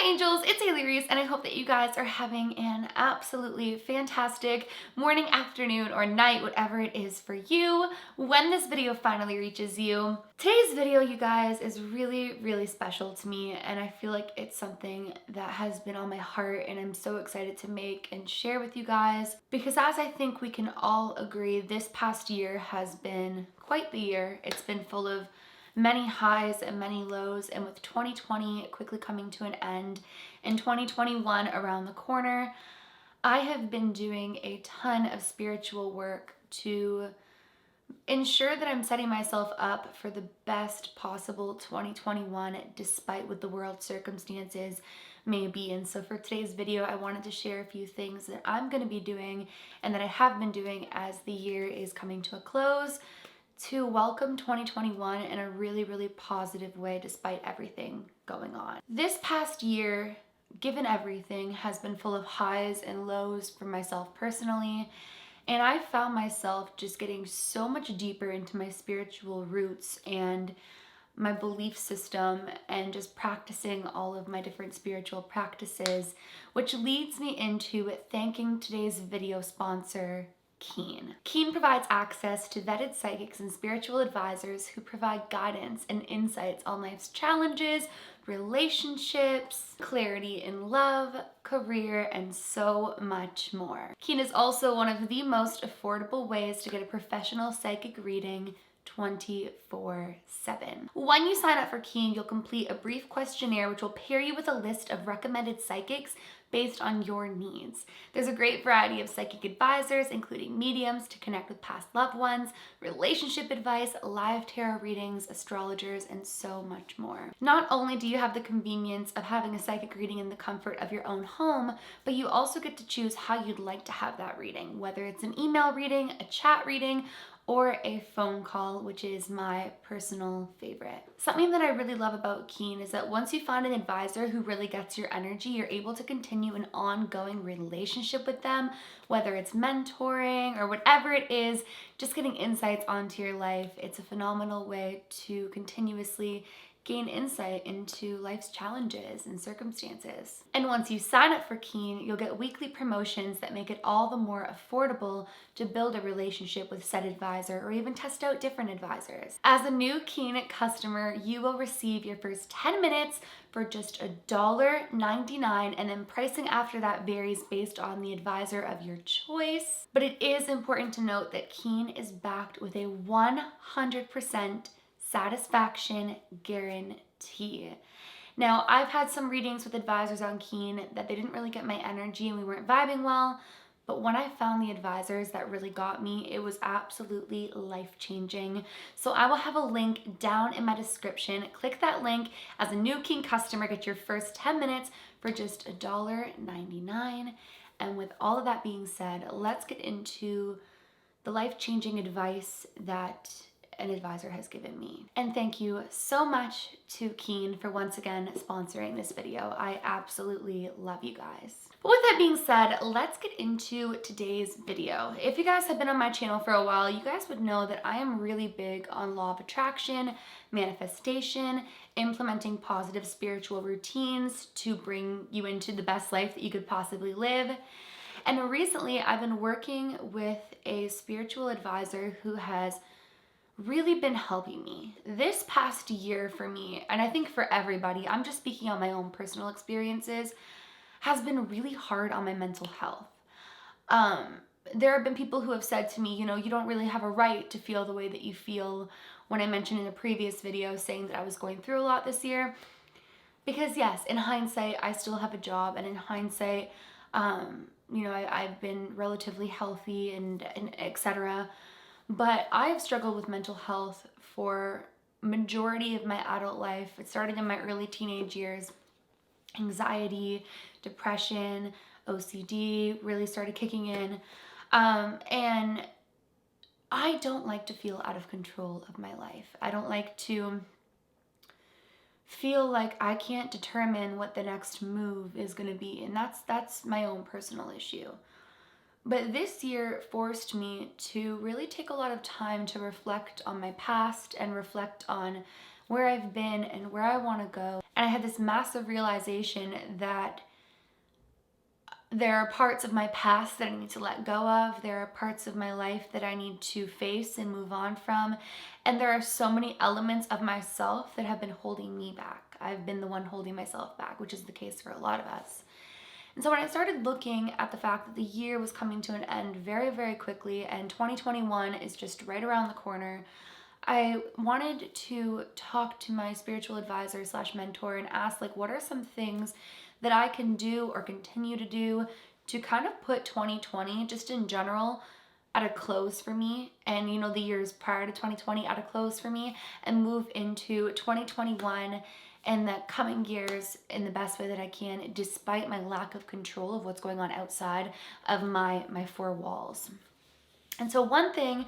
Hi angels, it's Hailey Reese, and I hope that you guys are having an absolutely fantastic morning, afternoon, or night, whatever it is for you, when this video finally reaches you. Today's video, you guys, is really special to me, and I feel like it's something that has been on my heart, and I'm so excited to make and share with you guys, because as I think we can all agree, this past year has been quite the year. It's been full of many highs and many lows, and with 2020 quickly coming to an end and 2021 around the corner, I have been doing a ton of spiritual work to ensure that I'm setting myself up for the best possible 2021 despite what the world circumstances may be. And so for today's video, I wanted to share a few things that I'm going to be doing and that I have been doing as the year is coming to a close, to welcome 2021 in a really positive way despite everything going on. This past year, given everything, has been full of highs and lows for myself personally, and I found myself just getting so much deeper into my spiritual roots and my belief system and just practicing all of my different spiritual practices, which leads me into thanking today's video sponsor, Keen. Keen provides access to vetted psychics and spiritual advisors who provide guidance and insights on life's challenges, relationships, clarity in love, career, and so much more. Keen is also one of the most affordable ways to get a professional psychic reading 24/7. When you sign up for Keen, you'll complete a brief questionnaire which will pair you with a list of recommended psychics based on your needs. There's a great variety of psychic advisors, including mediums to connect with past loved ones, relationship advice, live tarot readings, astrologers, and so much more. Not only do you have the convenience of having a psychic reading in the comfort of your own home, but you also get to choose how you'd like to have that reading, whether it's an email reading, a chat reading, or a phone call, which is my personal favorite. Something that I really love about Keen is that once you find an advisor who really gets your energy, you're able to continue an ongoing relationship with them, whether it's mentoring or whatever it is, just getting insights onto your life. It's a phenomenal way to continuously gain insight into life's challenges and circumstances. And once you sign up for Keen, you'll get weekly promotions that make it all the more affordable to build a relationship with said advisor or even test out different advisors. As a new Keen customer, you will receive your first 10 minutes for just $1.99, and then pricing after that varies based on the advisor of your choice. But it is important to note that Keen is backed with a 100% satisfaction guarantee. Now, I've had some readings with advisors on Keen that they didn't really get my energy and we weren't vibing well, but when I found the advisors that really got me, it was absolutely life-changing. So I will have a link down in my description. Click that link. As a new Keen customer, get your first 10 minutes for just $1.99. And with all of that being said, let's get into the life-changing advice that an advisor has given me. And thank you so much to Keen for once again sponsoring this video. I absolutely love you guys. But with that being said, let's get into today's video. If you guys have been on my channel for a while, you guys would know that I am really big on law of attraction, manifestation, implementing positive spiritual routines to bring you into the best life that you could possibly live. And recently I've been working with a spiritual advisor who has really been helping me. This past year for me, and I think for everybody, I'm just speaking on my own personal experiences, has been really hard on my mental health. There have been people who have said to me, you know, you don't really have a right to feel the way that you feel, when I mentioned in a previous video saying that I was going through a lot this year. Because yes, in hindsight, I still have a job, and in hindsight, you know, I've been relatively healthy and etc. But I have struggled with mental health for majority of my adult life. It started in my early teenage years. Anxiety, depression, OCD really started kicking in. And I don't like to feel out of control of my life. I don't like to feel like I can't determine what the next move is going to be. And that's my own personal issue. But this year forced me to really take a lot of time to reflect on my past and reflect on where I've been and where I want to go. And I had this massive realization that there are parts of my past that I need to let go of. There are parts of my life that I need to face and move on from. And there are so many elements of myself that have been holding me back. I've been the one holding myself back, which is the case for a lot of us. And so when I started looking at the fact that the year was coming to an end very, very quickly and 2021 is just right around the corner, I wanted to talk to my spiritual advisor slash mentor and ask, like, what are some things that I can do or continue to do to kind of put 2020 just in general at a close for me, and the years prior to 2020 at a close for me, and move into 2021 and the coming years in the best way that I can, despite my lack of control of what's going on outside of my four walls. And so one thing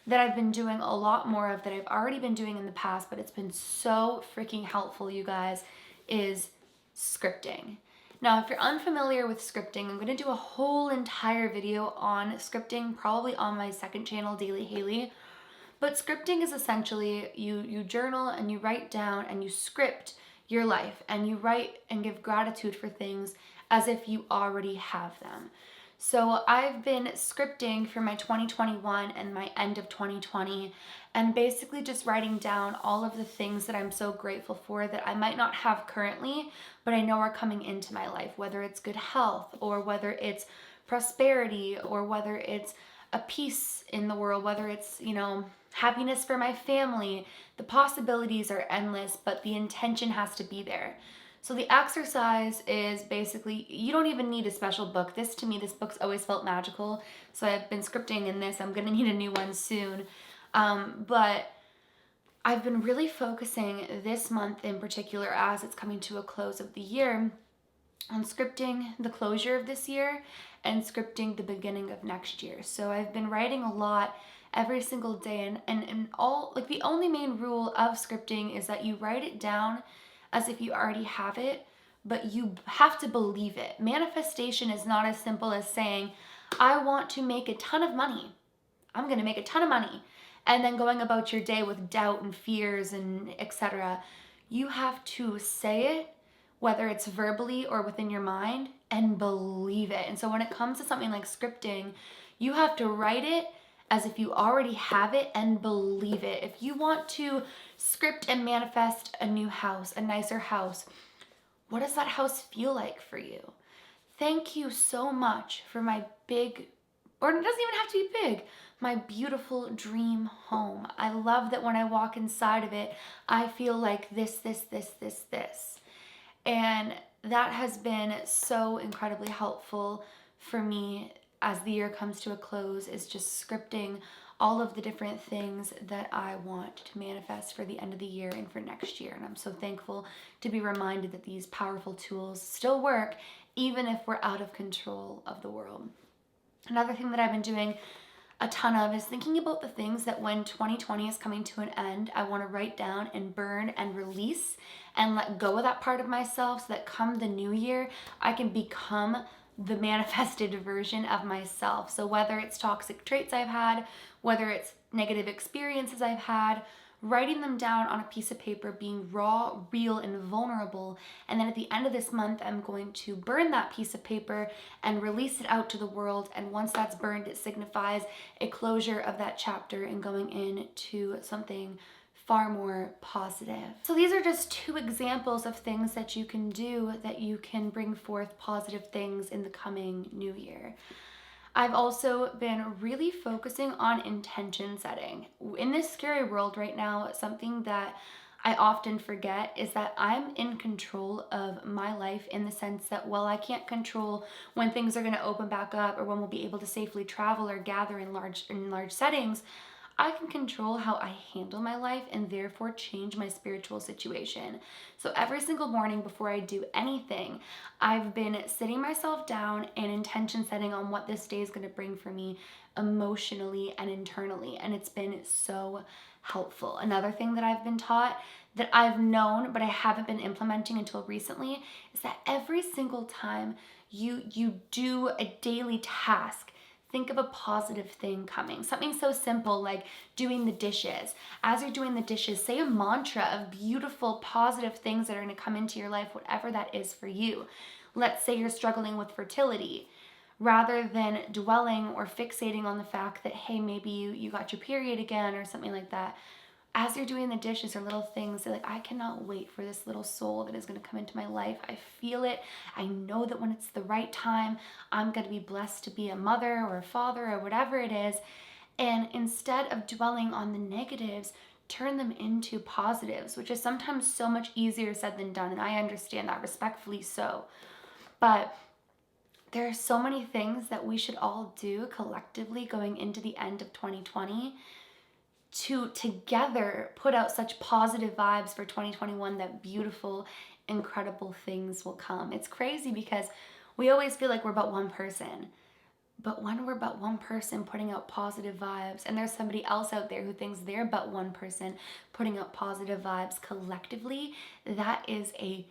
that I've been doing a lot more of, that I've already been doing in the past, but it's been so freaking helpful, you guys, is scripting. Now, if you're unfamiliar with scripting, I'm going to do a whole entire video on scripting, probably on my second channel, Daily Hailey. But scripting is essentially you journal and you write down and you script your life, and you write and give gratitude for things as if you already have them. So I've been scripting for my 2021 and my end of 2020, and basically just writing down all of the things that I'm so grateful for that I might not have currently, but I know are coming into my life, whether it's good health or whether it's prosperity or whether it's a peace in the world, whether it's, happiness for my family. The possibilities are endless, but the intention has to be there. So the exercise is basically, you don't even need a special book. This book's always felt magical. So I've been scripting in this. I'm going to need a new one soon. But I've been really focusing this month in particular, as it's coming to a close of the year, on scripting the closure of this year and scripting the beginning of next year. So I've been writing a lot every single day, and all, like, the only main rule of scripting is that you write it down as if you already have it, but you have to believe it. Manifestation is not as simple as saying, I want to make a ton of money. I'm going to make a ton of money. And then going about your day with doubt and fears and etc. You have to say it, whether it's verbally or within your mind, and believe it. And so when it comes to something like scripting, you have to write it as if you already have it and believe it. If you want to script and manifest a new house, a nicer house, what does that house feel like for you? Thank you so much for my big, or it doesn't even have to be big, my beautiful dream home. I love that when I walk inside of it, I feel like this. And that has been so incredibly helpful for me as the year comes to a close, is just scripting all of the different things that I want to manifest for the end of the year and for next year. And I'm so thankful to be reminded that these powerful tools still work, even if we're out of control of the world. Another thing that I've been doing a ton of is thinking about the things that when 2020 is coming to an end, I want to write down and burn and release and let go of that part of myself, so that come the new year, I can become the manifested version of myself. So whether it's toxic traits I've had, whether it's negative experiences I've had, writing them down on a piece of paper, being raw, real, and vulnerable. And then at the end of this month, I'm going to burn that piece of paper and release it out to the world. And once that's burned, it signifies a closure of that chapter and going into something far more positive. So these are just two examples of things that you can do that you can bring forth positive things in the coming new year. I've also been really focusing on intention setting. In this scary world right now, something that I often forget is that I'm in control of my life, in the sense that while I can't control when things are going to open back up or when we'll be able to safely travel or gather in large settings, I can control how I handle my life and therefore change my spiritual situation. So every single morning before I do anything, I've been sitting myself down and intention setting on what this day is going to bring for me emotionally and internally. And it's been so helpful. Another thing that I've been taught, that I've known but I haven't been implementing until recently, is that every single time you do a daily task, think of a positive thing coming. Something so simple like doing the dishes. As you're doing the dishes, say a mantra of beautiful, positive things that are going to come into your life, whatever that is for you. Let's say you're struggling with fertility. Rather than dwelling or fixating on the fact that, hey, maybe you got your period again or something like that, as you're doing the dishes or little things, like, I cannot wait for this little soul that is going to come into my life. I feel it. I know that when it's the right time, I'm going to be blessed to be a mother or a father or whatever it is. And instead of dwelling on the negatives, turn them into positives, which is sometimes so much easier said than done. And I understand that, respectfully so. But there are so many things that we should all do collectively going into the end of 2020 to together put out such positive vibes for 2021 that beautiful, incredible things will come. It's crazy because we always feel like we're but one person. But when we're but one person putting out positive vibes, and there's somebody else out there who thinks they're but one person putting out positive vibes collectively, that is a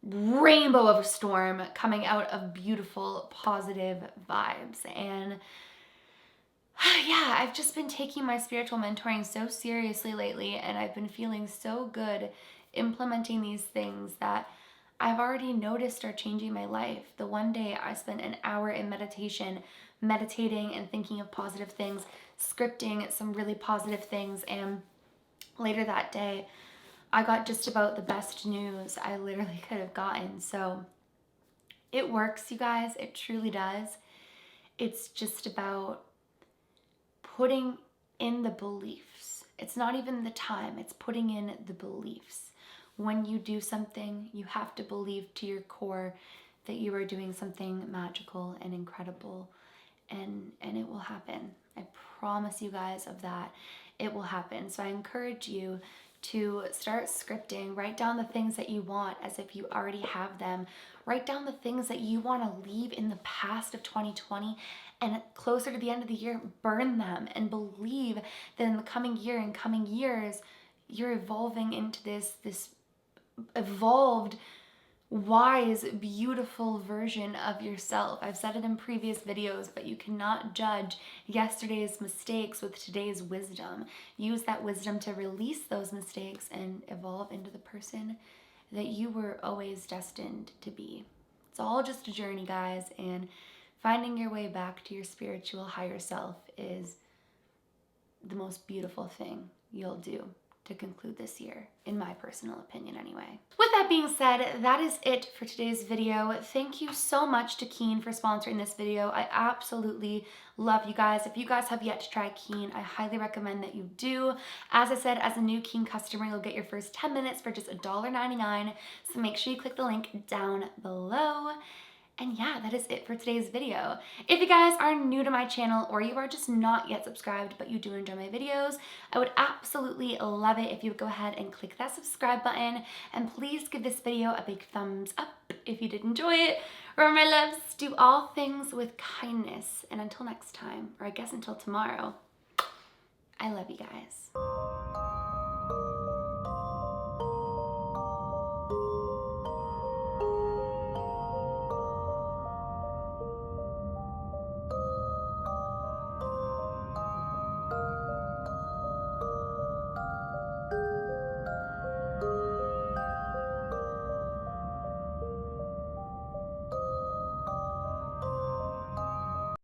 rainbow of a storm coming out of beautiful, positive vibes. And yeah, I've just been taking my spiritual mentoring so seriously lately, and I've been feeling so good implementing these things that I've already noticed are changing my life. The one day I spent an hour in meditation, meditating and thinking of positive things, scripting some really positive things, and later that day, I got just about the best news I literally could have gotten. So it works, you guys. It truly does. It's just about putting in the beliefs. It's not even the time, it's putting in the beliefs. When you do something, you have to believe to your core that you are doing something magical and incredible, and it will happen. I promise you guys of that. It will happen. So I encourage you to start scripting. Write down the things that you want as if you already have them. Write down the things that you want to leave in the past of 2020, and closer to the end of the year, burn them and believe that in the coming year and coming years, you're evolving into this evolved, wise, beautiful version of yourself. I've said it in previous videos, but you cannot judge yesterday's mistakes with today's wisdom. Use that wisdom to release those mistakes and evolve into the person that you were always destined to be. It's all just a journey, guys, and finding your way back to your spiritual higher self is the most beautiful thing you'll do to conclude this year, in my personal opinion anyway. With that being said, that is it for today's video. Thank you so much to Keen for sponsoring this video. I absolutely love you guys. If you guys have yet to try Keen, I highly recommend that you do. As I said, as a new Keen customer, you'll get your first 10 minutes for just $1.99. So make sure you click the link down below. And yeah, that is it for today's video. If you guys are new to my channel or you are just not yet subscribed but you do enjoy my videos, I would absolutely love it if you would go ahead and click that subscribe button, and please give this video a big thumbs up if you did enjoy it. Remember, my loves, do all things with kindness, and until next time, or I guess until tomorrow, I love you guys.